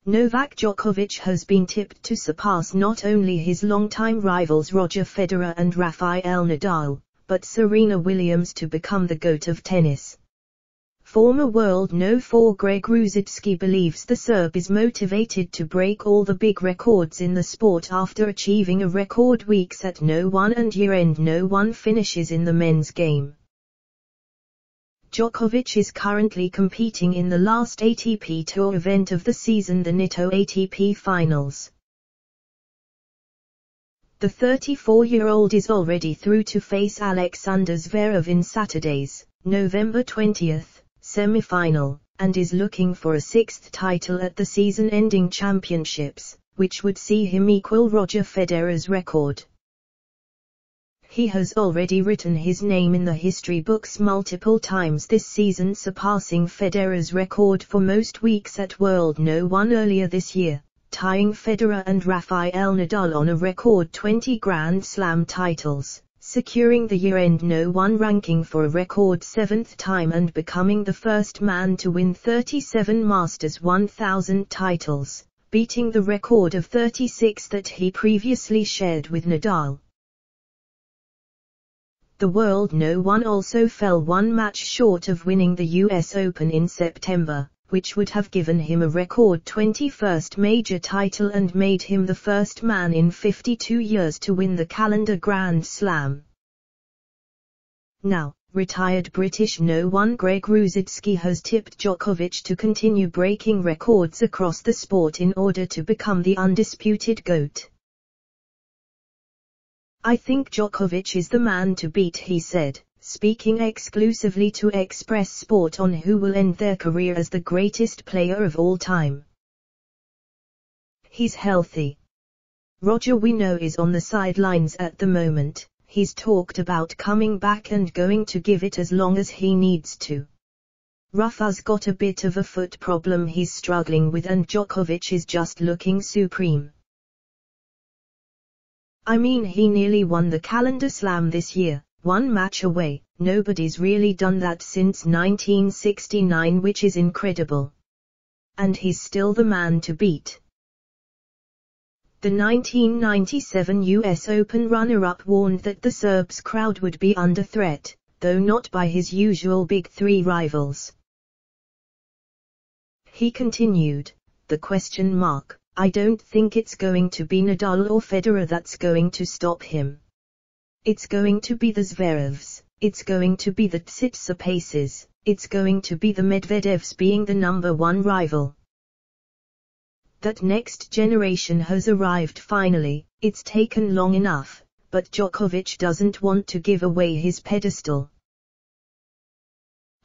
Novak Djokovic has been tipped to surpass not only his longtime rivals Roger Federer and Rafael Nadal, but Serena Williams to become the GOAT of tennis. Former world No. 4 Greg Rusedski believes the Serb is motivated to break all the big records in the sport after achieving a record weeks at No. 1 and year-end No. 1 finishes in the men's game. Djokovic is currently competing in the last ATP Tour event of the season, the Nitto ATP Finals. The 34-year-old is already through to face Alexander Zverev in Saturday's, November 20th, semi-final, and is looking for a sixth title at the season-ending championships, which would see him equal Roger Federer's record. He has already written his name in the history books multiple times this season, surpassing Federer's record for most weeks at World No. 1 earlier this year, tying Federer and Rafael Nadal on a record 20 Grand Slam titles, securing the year-end No. 1 ranking for a record 7th time and becoming the first man to win 37 Masters 1000 titles, beating the record of 36 that he previously shared with Nadal. The World No. 1 also fell one match short of winning the US Open in September, which would have given him a record 21st major title and made him the first man in 52 years to win the calendar Grand Slam. Now, retired British No. 1 Greg Rusedski has tipped Djokovic to continue breaking records across the sport in order to become the undisputed GOAT. "I think Djokovic is the man to beat," he said, speaking exclusively to Express Sport on who will end their career as the greatest player of all time. "He's healthy. Roger, we know, is on the sidelines at the moment. He's talked about coming back and going to give it as long as he needs to. Rafa's got a bit of a foot problem he's struggling with, and Djokovic is just looking supreme. I mean, he nearly won the calendar slam this year, one match away. Nobody's really done that since 1969, which is incredible. And he's still the man to beat." The 1997 US Open runner-up warned that the Serb's crowd would be under threat, though not by his usual big three rivals. He continued, "The question mark, I don't think it's going to be Nadal or Federer that's going to stop him. It's going to be the Zverevs, it's going to be the Tsitsipas's, it's going to be the Medvedevs being the number 1 rival. That next generation has arrived finally. It's taken long enough, but Djokovic doesn't want to give away his pedestal."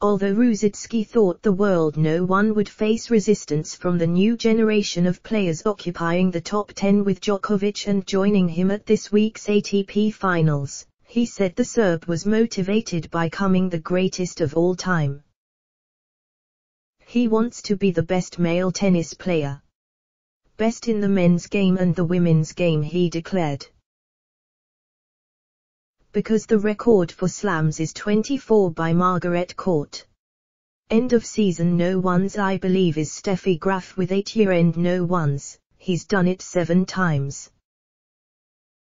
Although Rusedski thought the World No. 1 would face resistance from the new generation of players occupying the top 10 with Djokovic and joining him at this week's ATP Finals, he said the Serb was motivated by becoming the greatest of all time. "He wants to be the best male tennis player. Best in the men's game and the women's game," he declared. "Because the record for slams is 24 by Margaret Court. End of season No. 1s I believe is Steffi Graf with 8 year-end No. 1s, he's done it 7 times.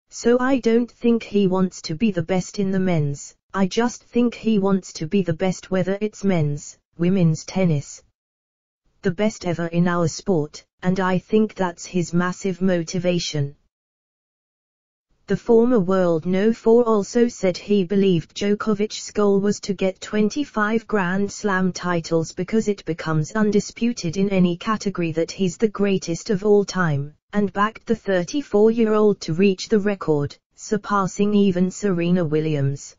So I don't think he wants to be the best in the men's, I just think he wants to be the best whether it's men's, women's tennis. The best ever in our sport, and I think that's his massive motivation." The former world No. 4 also said he believed Djokovic's goal was to get 25 Grand Slam titles because it becomes undisputed in any category that he's the greatest of all time, and backed the 34-year-old to reach the record, surpassing even Serena Williams.